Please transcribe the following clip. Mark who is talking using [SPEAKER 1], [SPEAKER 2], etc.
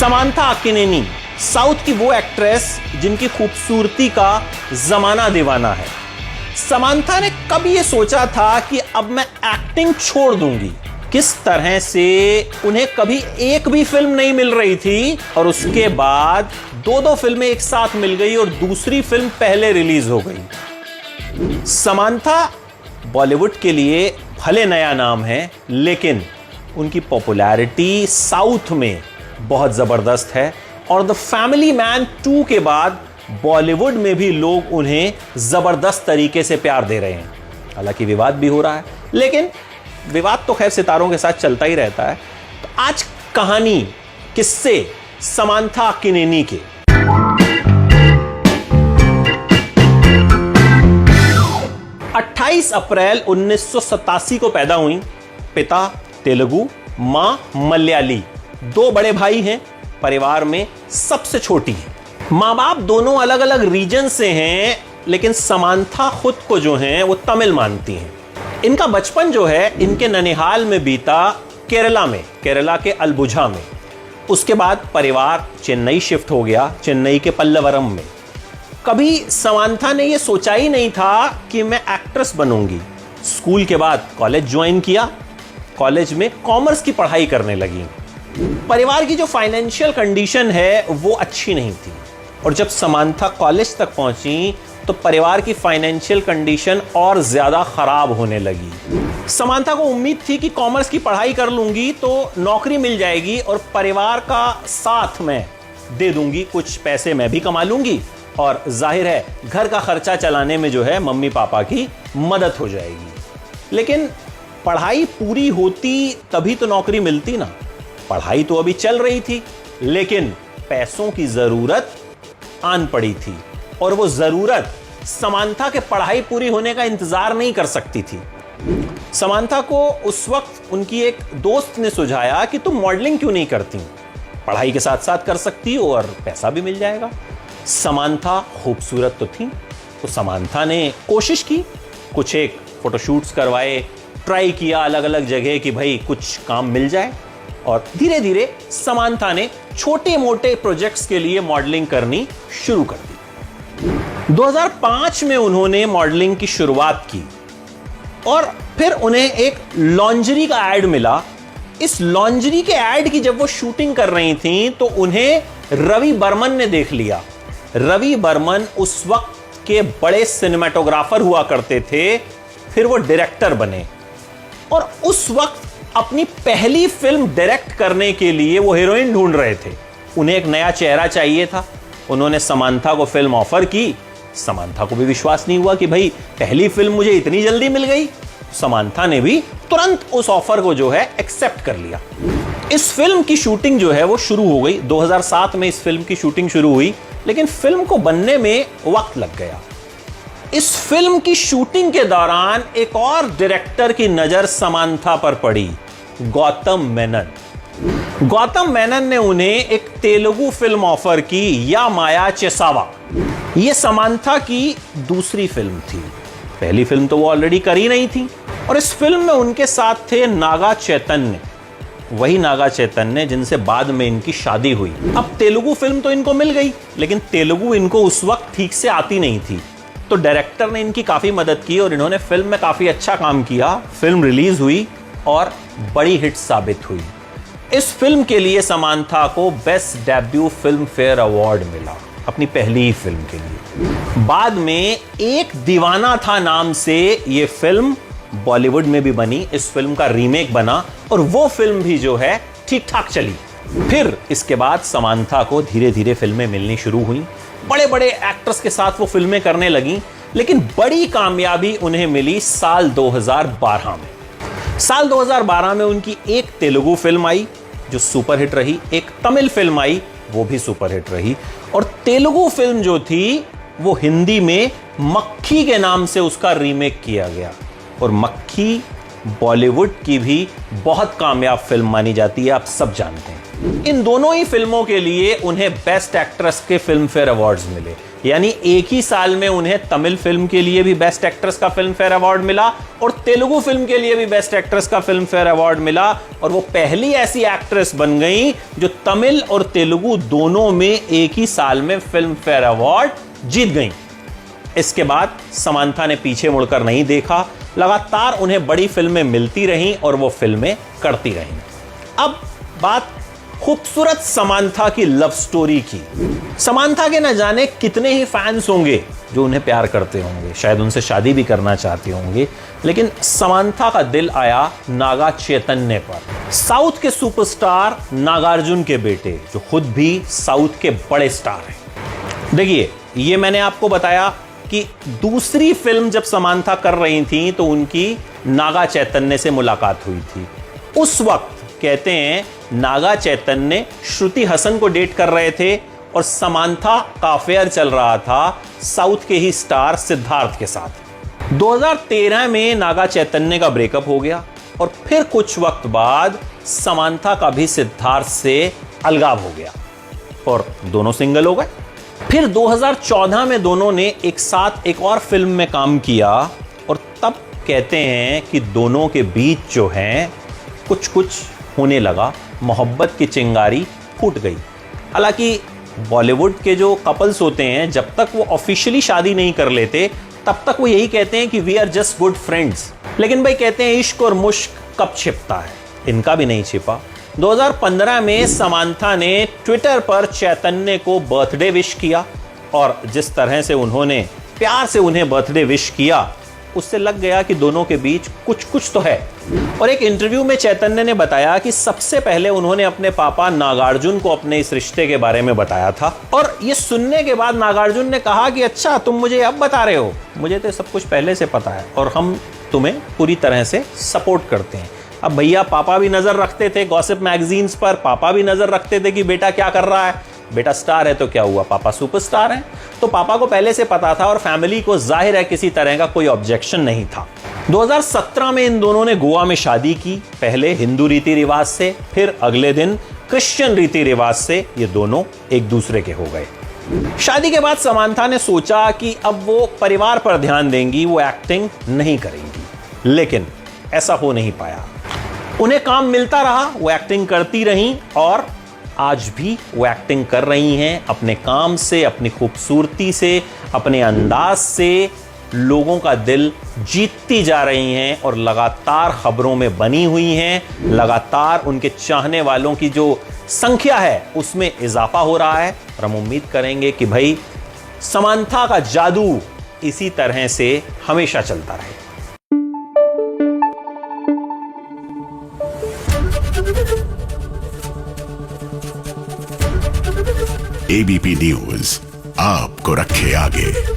[SPEAKER 1] Samantha Akkineni south की वो actress जिनकी खूबसूरती का जमाना दीवाना है। समांथा ने कब ये सोचा था कि अब मैं एक्टिंग छोड़ दूंगी। किस तरह से उन्हें कभी एक भी फिल्म नहीं मिल रही थी और उसके बाद दो फिल्में एक साथ मिल गई और दूसरी फिल्म पहले रिलीज हो गई। समांथा बॉलीवुड के लिए भले नया नाम है, लेकिन उनकी पॉपुलैरिटी साउथ में बहुत जबरदस्त है और द फैमिली मैन 2 के बाद बॉलीवुड में भी लोग उन्हें जबरदस्त तरीके से प्यार दे रहे हैं। हालांकि विवाद भी हो रहा है, लेकिन विवाद तो खैर सितारों के साथ चलता ही रहता है। तो आज कहानी किस्से समांथा अक्किनेनी के। अप्रैल 1987 को पैदा हुई। पिता तेलुगु, मां मलयाली। 2 बड़े भाई हैं, परिवार में सबसे छोटी है। मां बाप दोनों अलग अलग रीजन से हैं, लेकिन समांथा खुद को जो है वो तमिल मानती हैं। इनका बचपन जो है इनके ननिहाल में बीता, केरला में, केरला के अलबुझा में। उसके बाद परिवार चेन्नई शिफ्ट हो गया, चेन्नई के पल्लवरम में। कभी समांथा ने यह सोचा ही नहीं था कि मैं एक्ट्रेस बनूंगी। स्कूल के बाद कॉलेज ज्वाइन किया, कॉलेज में कॉमर्स की पढ़ाई करने लगी। परिवार की जो फाइनेंशियल कंडीशन है वो अच्छी नहीं थी और जब समांथा कॉलेज तक पहुंची तो परिवार की फाइनेंशियल कंडीशन और ज्यादा खराब होने लगी। समांथा को उम्मीद थी कि कॉमर्स की पढ़ाई कर लूंगी तो नौकरी मिल जाएगी और परिवार का साथ मैं दे दूंगी, कुछ पैसे मैं भी कमा लूंगी और जाहिर है घर का खर्चा चलाने में जो है मम्मी पापा की मदद हो जाएगी। लेकिन पढ़ाई पूरी होती तभी तो नौकरी मिलती ना। पढ़ाई तो अभी चल रही थी, लेकिन पैसों की जरूरत आन पड़ी थी और वो जरूरत समांथा के पढ़ाई पूरी होने का इंतजार नहीं कर सकती थी। समांथा को उस वक्त उनकी एक दोस्त ने सुझाया कि तुम मॉडलिंग क्यों नहीं करती, पढ़ाई के साथ साथ कर सकती हो और पैसा भी मिल जाएगा। समांथा खूबसूरत तो थी, तो समांथा ने कोशिश की, कुछ एक फोटोशूट्स करवाए, ट्राई किया अलग अलग जगह कि भाई कुछ काम मिल जाए और धीरे धीरे समांथा ने छोटे मोटे प्रोजेक्ट्स के लिए मॉडलिंग करनी शुरू कर दी। 2005 में उन्होंने मॉडलिंग की शुरुआत की और फिर उन्हें एक लॉन्जरी का एड मिला। इस लॉन्जरी के एड की जब वो शूटिंग कर रही थी तो उन्हें रवि बर्मन ने देख लिया। रवि बर्मन उस वक्त के बड़े सिनेमेटोग्राफर हुआ करते थे, फिर वो डायरेक्टर बने और उस वक्त अपनी पहली फिल्म डायरेक्ट करने के लिए वो हीरोइन ढूंढ रहे थे। उन्हें एक नया चेहरा चाहिए था। उन्होंने समांथा को फिल्म ऑफर की। समांथा को भी विश्वास नहीं हुआ कि भाई पहली फिल्म मुझे इतनी जल्दी मिल गई। समांथा ने भी तुरंत उस ऑफर को जो है एक्सेप्ट कर लिया। इस फिल्म की शूटिंग जो है वो शुरू हो गई। 2007 में इस फिल्म की शूटिंग शुरू हुई, लेकिन फिल्म को बनने में वक्त लग गया। इस फिल्म की शूटिंग के दौरान एक और डायरेक्टर की नजर समांथा पर पड़ी, गौतम मेनन। गौतम मेनन ने उन्हें एक तेलुगु फिल्म ऑफर की, या माया चेसावा। यह समांथा की दूसरी फिल्म थी। पहली फिल्म तो वो ऑलरेडी कर ही नहीं थी और इस फिल्म में उनके साथ थे नागा चैतन्य, वही नागा चैतन्य जिनसे बाद में इनकी शादी हुई। अब तेलुगु फिल्म तो इनको मिल गई, लेकिन तेलुगु इनको उस वक्त ठीक से आती नहीं थी, तो डायरेक्टर ने इनकी काफी मदद की और इन्होंने फिल्म में काफी अच्छा काम किया। फिल्म रिलीज हुई और बड़ी हिट साबित हुई। इस फिल्म के लिए समांथा को best debut film fair award मिला, अपनी पहली ही फिल्म के लिए। बाद में एक दीवाना था नाम से ये फिल्म बॉलीवुड में भी बनी। इस फिल्म का रीमेक बना और वो फिल्म भी जो है ठीक ठाक चली। फिर इसके बाद समांथा को धीरे धीरे फिल्में मिलनी शुरू हुई। बड़े बड़े एक्टर्स के साथ वो फिल्में करने लगी, लेकिन बड़ी कामयाबी उन्हें मिली साल 2012 में। साल 2012 में उनकी एक तेलुगु फिल्म आई जो सुपरहिट रही, एक तमिल फिल्म आई वो भी सुपरहिट रही और तेलुगु फिल्म जो थी वो हिंदी में मक्खी के नाम से उसका रीमेक किया गया। और मक्खी बॉलीवुड की भी बहुत कामयाब फिल्म मानी जाती है, आप सब जानते हैं। इन दोनों ही फिल्मों के लिए उन्हें बेस्ट एक्ट्रेस के फिल्म फेयर अवार्ड्स मिले। यानी एक ही साल में उन्हें तमिल फिल्म के लिए भी बेस्ट एक्ट्रेस का फिल्म फेयर अवार्ड मिला और तेलुगु फिल्म के लिए भी बेस्ट एक्ट्रेस का फिल्म फेयर अवार्ड मिला, और वो पहली ऐसी एक्ट्रेस बन गई जो तमिल और तेलुगु दोनों में एक ही साल में फिल्म फेयर अवार्ड जीत गई। इसके बाद समांथा ने पीछे मुड़कर नहीं देखा, लगातार उन्हें बड़ी फिल्में मिलती रहीं और वो फिल्में करती रहीं। अब बात खूबसूरत समांथा की लव स्टोरी की। समांथा के न जाने कितने ही फैंस होंगे जो उन्हें प्यार करते होंगे, शायद उनसे शादी भी करना चाहते होंगे, लेकिन समांथा का दिल आया नागा चैतन्य पर, साउथ के सुपरस्टार नागार्जुन के बेटे, जो खुद भी साउथ के बड़े स्टार हैं। देखिए, ये मैंने आपको बताया कि दूसरी फिल्म जब समांथा कर रही थी तो उनकी नागा चैतन्य से मुलाकात हुई थी। उस वक्त कहते हैं नागा चैतन्य श्रुति हसन को डेट कर रहे थे और समांथा का अफेयर चल रहा था साउथ के ही स्टार सिद्धार्थ के साथ। 2013 में नागा चैतन्य का ब्रेकअप हो गया और फिर कुछ वक्त बाद समांथा का भी सिद्धार्थ से अलगाव हो गया और दोनों सिंगल हो गए। फिर 2014 में दोनों ने एक साथ एक और फिल्म में काम किया और तब कहते हैं कि दोनों के बीच जो है कुछ कुछ होने लगा, मोहब्बत की चिंगारी फूट गई। हालांकि बॉलीवुड के जो कपल्स होते हैं जब तक वो ऑफिशियली शादी नहीं कर लेते तब तक वो यही कहते हैं कि we are just good friends. लेकिन भाई कहते हैं इश्क और मुश्क कब छिपता है, इनका भी नहीं छिपा। 2015 में समांथा ने ट्विटर पर चैतन्य को बर्थडे विश किया और जिस तरह से उन्होंने प्यार से उन्हें बर्थडे विश किया उससे लग गया कि दोनों के बीच कुछ कुछ तो है। और एक इंटरव्यू में चैतन्य ने बताया कि सबसे पहले उन्होंने अपने पापा नागार्जुन को अपने इस रिश्ते के बारे में बताया था और ये सुनने के बाद नागार्जुन ने कहा कि अच्छा तुम मुझे अब बता रहे हो, मुझे तो सब कुछ पहले से पता है और हम तुम्हें पूरी तरह से सपोर्ट करते हैं। अब भैया पापा भी नजर रखते थे गॉसिप मैगजीन्स पर, पापा भी नजर रखते थे कि बेटा क्या कर रहा है, बेटा स्टार है तो क्या हुआ, पापा सुपरस्टार हैं। तो पापा को पहले से पता था और फैमिली को जाहिर है किसी तरह का कोई ऑब्जेक्शन नहीं था। 2017 में इन दोनों ने गोवा में शादी की, पहले हिंदू रीति रिवाज से, फिर अगले दिन क्रिश्चियन रीति रिवाज से ये दोनों एक दूसरे के हो गए। शादी के बाद समांथा ने सोचा कि अब वो परिवार पर ध्यान देंगी, वो एक्टिंग नहीं करेंगी, लेकिन ऐसा हो नहीं पाया। उन्हें काम मिलता रहा, वो एक्टिंग करती रहीं और आज भी वो एक्टिंग कर रही हैं। अपने काम से, अपनी खूबसूरती से, अपने अंदाज से लोगों का दिल जीतती जा रही हैं और लगातार खबरों में बनी हुई हैं। लगातार उनके चाहने वालों की जो संख्या है उसमें इजाफा हो रहा है और हम उम्मीद करेंगे कि भाई समांथा का जादू इसी तरह से हमेशा चलता रहे।
[SPEAKER 2] एबीपी न्यूज आपको रखे आगे।